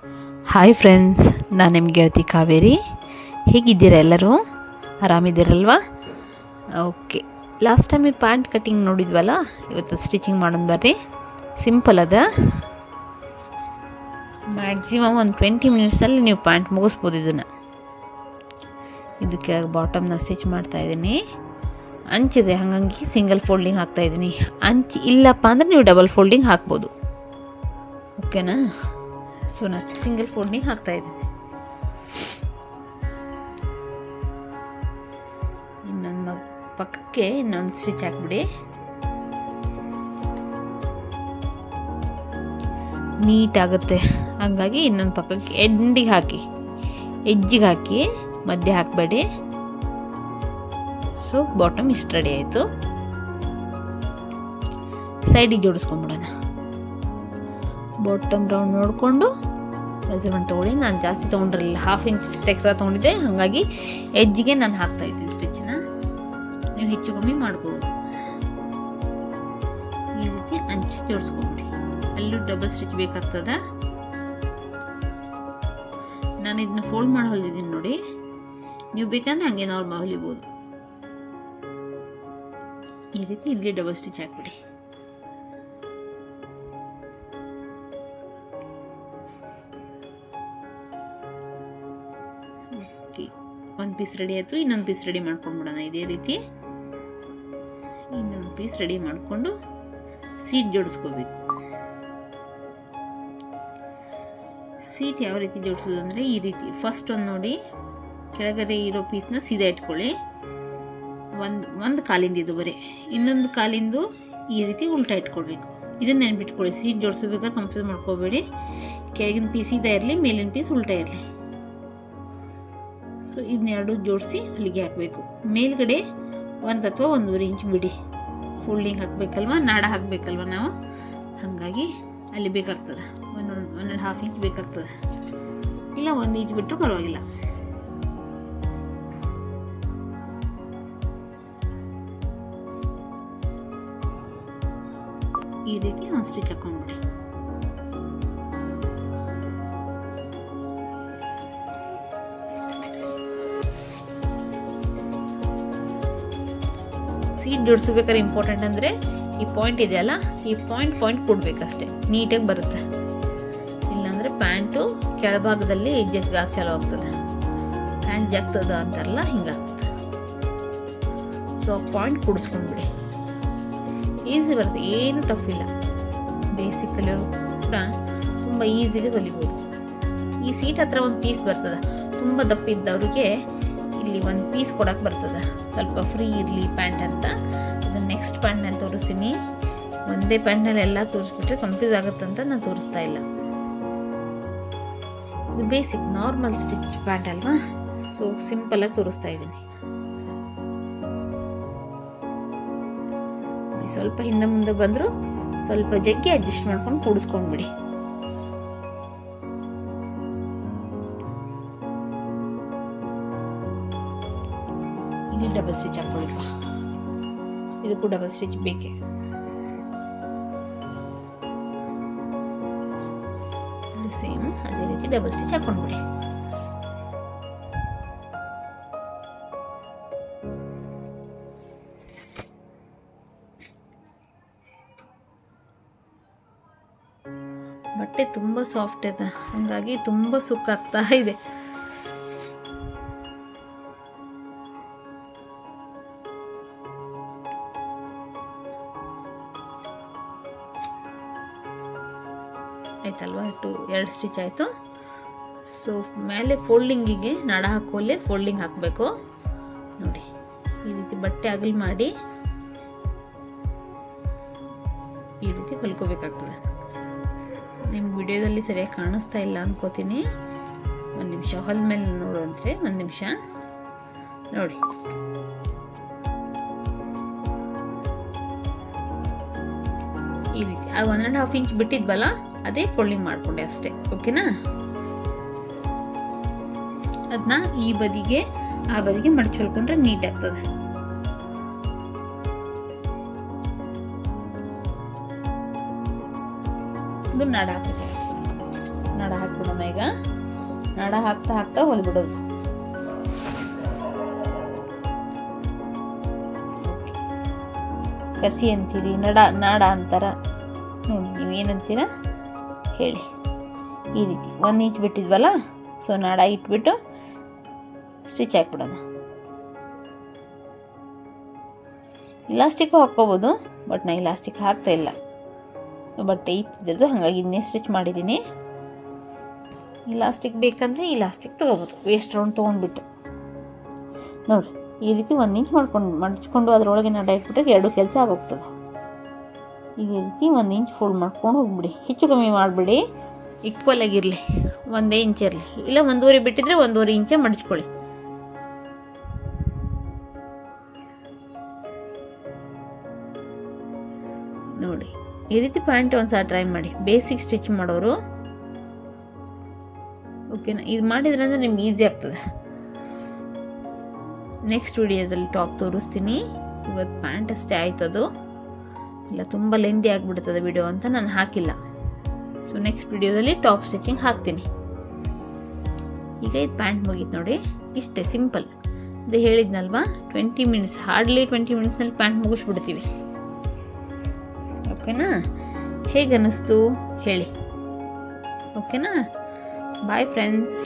Hi friends, ನಾನು ನಿಮ್ಮ ಗೆಳತಿ ಕಾವೇರಿ. ಹೇಗಿದ್ದೀರಾ ಎಲ್ಲರೂ? ಆರಾಮಿದ್ದೀರಲ್ವಾ? ಓಕೆ, ಲಾಸ್ಟ್ ಟೈಮ್ ಈ ಪ್ಯಾಂಟ್ ಕಟ್ಟಿಂಗ್ ನೋಡಿದ್ವಲ್ಲ, ಇವತ್ತು ಸ್ಟಿಚಿಂಗ್ ಮಾಡೋಣ ಬರ್ರಿ. ಸಿಂಪಲ್ ಅದ. ಮ್ಯಾಕ್ಸಿಮಮ್ ಒಂದು 20 ಮಿನಿಟ್ಸಲ್ಲಿ ನೀವು ಪ್ಯಾಂಟ್ ಮುಗಿಸ್ಬೋದು. ಇದು ಕೆಳಗೆ ಬಾಟಮ್ನ ಸ್ಟಿಚ್ ಮಾಡ್ತಾಯಿದ್ದೀನಿ. ಅಂಚಿದೆ, ಹಾಗಾಗಿ ಸಿಂಗಲ್ ಫೋಲ್ಡಿಂಗ್ ಹಾಕ್ತಾಯಿದ್ದೀನಿ. ಅಂಚು ಇಲ್ಲಪ್ಪ ಅಂದರೆ ನೀವು ಡಬಲ್ ಫೋಲ್ಡಿಂಗ್ ಹಾಕ್ಬೋದು. ಓಕೆನಾ? ಸೊ ನಾನು ಸಿಂಗಲ್ ಫೋಲ್ಡಿಂಗ್ ಹಾಕ್ತಾಯಿದ್ದೀನಿ. ಇನ್ನೊಂದು ಪಕ್ಕಕ್ಕೆ ಇನ್ನೊಂದು ಸ್ಟಿಚ್ ಹಾಕ್ಬಿಡಿ. ನೀಟಾಗುತ್ತೆ. ಹಾಗಾಗಿ ಇನ್ನೊಂದು ಪಕ್ಕಕ್ಕೆ ಎಡ್ಜಿಗೆ ಹಾಕಿ ಮಧ್ಯೆ ಹಾಕಬೇಡಿ. ಸೊ ಬಾಟಮ್ ಇಷ್ಟು ರೆಡಿ ಆಯಿತು. ಸೈಡಿಗೆ ಜೋಡಿಸ್ಕೊಂಡ್ಬಿಡೋಣ. ಬಾಟಮ್ ರೌಂಡ್ ನೋಡಿಕೊಂಡು ಮೆಜರ್ಮೆಂಟ್ ತೊಗೊಳ್ಳಿ. ನಾನು ಜಾಸ್ತಿ ತೊಗೊಂಡಿರಲಿಲ್ಲ, 1/2 ಇಂಚ್ ಎಕ್ಸ್ಟ್ರಾ ತೊಗೊಂಡಿದ್ದೆ. ಹಾಗಾಗಿ ಎಡ್ಜಿಗೆ ನಾನು ಹಾಕ್ತಾಯಿದ್ದೀನಿ ಸ್ಟಿಚ್ನ. ನೀವು ಹೆಚ್ಚು ಕಮ್ಮಿ ಮಾಡ್ಕೋಬೋದು. ಈ ರೀತಿ ಅಂಚು ಜೋಡಿಸ್ಕೊಂಬಿಡಿ. ಅಲ್ಲೂ ಡಬಲ್ ಸ್ಟಿಚ್ ಬೇಕಾಗ್ತದೆ. ನಾನು ಇದನ್ನ ಫೋಲ್ಡ್ ಮಾಡಿ ಹೊಲಿದಿದ್ದೀನಿ ನೋಡಿ. ನೀವು ಬೇಕಂದ್ರೆ ಹಾಗೆ ನಾರ್ಮಲ್ ಹೊಲಿಬೋದು. ಈ ರೀತಿ ಇಲ್ಲಿ ಡಬಲ್ ಸ್ಟಿಚ್ ಹಾಕ್ಬಿಡಿ. ಒಂದು ಪೀಸ್ ರೆಡಿ ಆಯಿತು. ಇನ್ನೊಂದು ಪೀಸ್ ರೆಡಿ ಮಾಡ್ಕೊಂಡ್ಬಿಡೋಣ. ಇದೇ ರೀತಿ ಇನ್ನೊಂದು ಪೀಸ್ ರೆಡಿ ಮಾಡಿಕೊಂಡು ಸೀಟ್ ಜೋಡಿಸ್ಕೋಬೇಕು. ಸೀಟ್ ಯಾವ ರೀತಿ ಜೋಡಿಸೋದು ಅಂದರೆ ಈ ರೀತಿ. ಫಸ್ಟ್ ಒಂದು ನೋಡಿ, ಕೆಳಗಡೆ ಇರೋ ಪೀಸ್ನ ಸೀದಾ ಇಟ್ಕೊಳ್ಳಿ. ಒಂದು ಕಾಲಿಂದ ಇದು ಬರೀ, ಇನ್ನೊಂದು ಕಾಲಿಂದು ಈ ರೀತಿ ಉಲ್ಟಾ ಇಟ್ಕೊಳ್ಬೇಕು. ಇದನ್ನ ನೆನ್ಪಿಟ್ಕೊಳ್ಳಿ. ಸೀಟ್ ಜೋಡಿಸ್ಬೇಕಾದ್ರೆ ಕನ್ಫ್ಯೂಸ್ ಮಾಡ್ಕೋಬೇಡಿ. ಕೆಳಗಿನ ಪೀಸ್ ಸೀದಾ ಇರಲಿ, ಮೇಲಿನ ಪೀಸ್ ಉಲ್ಟಾ ಇರಲಿ. ಸೊ ಇದನ್ನೆರಡು ಜೋಡಿಸಿ ಹೊಲಿಗೆ ಹಾಕಬೇಕು. ಮೇಲ್ಗಡೆ 1 ಅಥವಾ 1.5 ಇಂಚ್ ಬಿಡಿ. ಫೋಲ್ಡಿಂಗ್ ಹಾಕಬೇಕಲ್ವ, ನಾಡ ಹಾಕಬೇಕಲ್ವ ನಾವು. ಹಾಗಾಗಿ ಅಲ್ಲಿ ಬೇಕಾಗ್ತದೆ 1.5 ಇಂಚ್ ಬೇಕಾಗ್ತದೆ. ಇಲ್ಲ 1 ಇಂಚ್ ಬಿಟ್ಟರು ಪರವಾಗಿಲ್ಲ. ಈ ರೀತಿ ಒಂದು ಸ್ಟಿಚ್ ಹಾಕೊಂಡ್ಬಿಡಿ. ಸೀಟ್ ಜೋಡಿಸ್ಬೇಕಾದ್ರೆ ಇಂಪಾರ್ಟೆಂಟ್ ಅಂದರೆ ಈ ಪಾಯಿಂಟ್ ಇದೆಯಲ್ಲ, ಈ ಪಾಯಿಂಟ್ ಕೊಡ್ಬೇಕಷ್ಟೇ, ನೀಟಾಗಿ ಬರುತ್ತೆ. ಇಲ್ಲಾಂದರೆ ಪ್ಯಾಂಟು ಕೆಳಭಾಗದಲ್ಲಿ ಜಗ್ಗಾಗಿ ಚಾಲು ಆಗ್ತದೆ. ಪ್ಯಾಂಟ್ ಜಗ್ತದ ಅಂತಾರಲ್ಲ, ಹಿಂಗಾಗ್ತದೆ. ಸೊ ಆ ಪಾಯಿಂಟ್ ಕೂಡಿಸ್ಕೊಂಡ್ಬಿಡಿ. ಈಸಿ ಬರುತ್ತೆ, ಏನು ಟಫ್ ಇಲ್ಲ. ಬೇಸಿಕಲ್ಲಿ ಕೂಡ ತುಂಬ ಈಸಿಲಿ ಹೊಲಿಬೋದು. ಈ ಸೀಟ್ ಹತ್ರ ಒಂದು ಪೀಸ್ ಬರ್ತದೆ. ತುಂಬ ದಪ್ಪ ಇದ್ದವ್ರಿಗೆ ಇಲ್ಲಿ ಒಂದು ಪೀಸ್ ಕೊಡೋಕೆ ಬರ್ತದೆ, ಸ್ವಲ್ಪ ಫ್ರೀ ಇರಲಿ ಪ್ಯಾಂಟ್ ಅಂತ. ಅದನ್ನು ನೆಕ್ಸ್ಟ್ ಪ್ಯಾಂಟ್ನಲ್ಲಿ ತೋರಿಸ್ತೀನಿ. ಒಂದೇ ಪ್ಯಾಂಟ್ನಲ್ಲಿ ಎಲ್ಲ ತೋರಿಸ್ಬಿಟ್ರೆ ಕನ್ಫ್ಯೂಸ್ ಆಗುತ್ತಂತ ನಾನು ತೋರಿಸ್ತಾ ಇಲ್ಲ. ಇದು ಬೇಸಿಕ್ ನಾರ್ಮಲ್ ಸ್ಟಿಚ್ ಪ್ಯಾಂಟ್ ಅಲ್ವಾ, ಸೊ ಸಿಂಪಲಾಗಿ ತೋರಿಸ್ತಾ ಇದ್ದೀನಿ. ಸ್ವಲ್ಪ ಹಿಂದೆ ಮುಂದೆ ಬಂದರೂ ಸ್ವಲ್ಪ ಜಗ್ಗಿ ಅಡ್ಜಸ್ಟ್ ಮಾಡ್ಕೊಂಡು ಕೂಡಿಸ್ಕೊಂಡ್ಬಿಡಿ. ಇಲ್ಲಿ ಡಬಲ್ ಸ್ಟಿಚ್ ಹಾಕೊಳ್ಳಿಪ್ಪ. ಇದಕ್ಕೂ ಡಬಲ್ ಸ್ಟಿಚ್ ಬೇಕೇ. ಸೇಮ್ ಅದೇ ರೀತಿ ಡಬಲ್ ಸ್ಟಿಚ್ ಹಾಕೊಂಡ್ಬಿಡಿ. ಬಟ್ಟೆ ತುಂಬ ಸಾಫ್ಟ್ ಇದೆ, ಹಾಗಾಗಿ ತುಂಬ ಸುಕ್ಕಾಗ್ತಾ ಇದೆ. ಆಯ್ತಲ್ವಾ? 2 ಸ್ಟಿಚ್ ಆಯಿತು. ಸೊ ಮೇಲೆ ಫೋಲ್ಡಿಂಗಿಗೆ ನಾಡ ಹಾಕೋಲೆ ಫೋಲ್ಡಿಂಗ್ ಹಾಕಬೇಕು ನೋಡಿ. ಈ ರೀತಿ ಬಟ್ಟೆ ಅಗಲ್ ಮಾಡಿ ಈ ರೀತಿ ಹೊಲ್ಕೋಬೇಕಾಗ್ತದೆ. ನಿಮ್ಮ ವಿಡಿಯೋದಲ್ಲಿ ಸರಿಯಾಗಿ ಕಾಣಿಸ್ತಾ ಇಲ್ಲ ಅನ್ಕೋತೀನಿ. 1 ನಿಮಿಷ ಹೊಲ ಮೇಲೆ ನೋಡುವಂತ್ರೆ. 1 ನಿಮಿಷ ನೋಡಿ. ಈ ರೀತಿ 1.5 ಇಂಚ್ ಬಿಟ್ಟಿದ್ವಲ್ಲ, ಅದೇ ಫೋಲ್ಡಿಂಗ್ ಮಾಡ್ಕೊಂಡೆ ಅಷ್ಟೇ. ಓಕೆನಾ? ಅದನ್ನ ಈ ಬದಿಗೆ ಆ ಬದಿಗೆ ಮಡಚಿ ಹೊಲ್ಕೊಂಡ್ರೆ ನೀಟ್ ಆಗ್ತದೆ. ಒಂದು ನಡ ಹಾಕ್ಬಿಡೋಣ. ಹಾಕ್ಬಿಡೋಣ. ಈಗ ನಾಡ ಹಾಕ್ತಾ ಹಾಕ್ತಾ ಹೊಲ್ಬಿಡೋದು. ಕಸಿ ಅಂತೀರಿ, ನಾಡ ಅಂತಾರ ನೋಡಿ, ನೀವೇನಂತೀರ ಹೇಳಿ. ಈ ರೀತಿ 1 ಇಂಚ್ ಬಿಟ್ಟಿದ್ವಲ್ಲ, ಸೊ ನಾಡ ಇಟ್ಬಿಟ್ಟು ಸ್ಟಿಚ್ ಹಾಕ್ಬಿಡೋಣ. ಇಲಾಸ್ಟಿಕ್ಕು ಹಾಕ್ಕೋಬೋದು, ಬಟ್ ನಾನು ಇಲಾಸ್ಟಿಕ್ ಹಾಕ್ತಾ ಇಲ್ಲ, ಬಟ್ಟೆ ಇತ್ತಿದ್ದು ಹಾಗಾಗಿ ಇದನ್ನೇ ಸ್ಟಿಚ್ ಮಾಡಿದ್ದೀನಿ. ಇಲಾಸ್ಟಿಕ್ ಬೇಕಂದರೆ ಇಲಾಸ್ಟಿಕ್ ತೊಗೋಬೋದು, ವೇಸ್ಟ್ ರೌಂಡ್ ತೊಗೊಂಡ್ಬಿಟ್ಟು ನೋಡಿರಿ. ಈ ರೀತಿ 1 ಇಂಚ್ ಮಡ್ಚ್ಕೊಂಡು ಅದರೊಳಗೆ ನಾಡ ಇಟ್ಬಿಟ್ರೆ 2 ಕೆಲಸ ಆಗೋಗ್ತದೆ. ಇದೇ ರೀತಿ 1 ಇಂಚ್ ಫೋಲ್ಡ್ ಮಾಡ್ಕೊಂಡು ಹೋಗ್ಬಿಡಿ. ಹೆಚ್ಚು ಕಮ್ಮಿ ಮಾಡಿಬಿಡಿ, ಈಕ್ವಲ್ ಆಗಿರಲಿ, 1 ಇಂಚ್ ಇರಲಿ. ಇಲ್ಲ 1.5 ಬಿಟ್ಟಿದ್ರೆ 1.5 ಇಂಚೇ ಮಡ್ಚ್ಕೊಳ್ಳಿ. ನೋಡಿ ಈ ರೀತಿ ಪ್ಯಾಂಟ್ ಒಂದು ಸಲ ಟ್ರೈ ಮಾಡಿ, ಬೇಸಿಕ್ ಸ್ಟಿಚ್ ಮಾಡೋರು. ಓಕೆನಾ? ಇದು ಮಾಡಿದ್ರೆ ಅಂದರೆ ನಿಮ್ಗೆ ಈಸಿ ಆಗ್ತದೆ. ನೆಕ್ಸ್ಟ್ ವಿಡಿಯೋದಲ್ಲಿ ಟಾಪ್ ತೋರಿಸ್ತೀನಿ. ಇವತ್ತು ಪ್ಯಾಂಟ್ ಅಷ್ಟೇ ಆಯ್ತದು, ಇಲ್ಲ ತುಂಬ ಲೆಂದಿ ಆಗಿಬಿಡ್ತದೆ ವಿಡಿಯೋ ಅಂತ ನಾನು ಹಾಕಿಲ್ಲ. ಸೊ ನೆಕ್ಸ್ಟ್ ವಿಡಿಯೋದಲ್ಲಿ ಟಾಪ್ ಸ್ಟಿಚಿಂಗ್ ಹಾಕ್ತೀನಿ. ಈಗ ಇದು ಪ್ಯಾಂಟ್ ಮುಗೀತು ನೋಡಿ, ಇಷ್ಟೇ ಸಿಂಪಲ್. ಅದು ಹೇಳಿದ್ನಲ್ವಾ 20 ಮಿನಿಟ್ಸ್, ಹಾರ್ಡ್ಲಿ 20 ಮಿನಿಟ್ಸ್ನಲ್ಲಿ ಪ್ಯಾಂಟ್ ಮುಗಿಸ್ಬಿಡ್ತೀವಿ. ಓಕೆನಾ? ಹೇಗೆ ಅನ್ನಿಸ್ತು ಹೇಳಿ. ಓಕೆನಾ? Bye friends.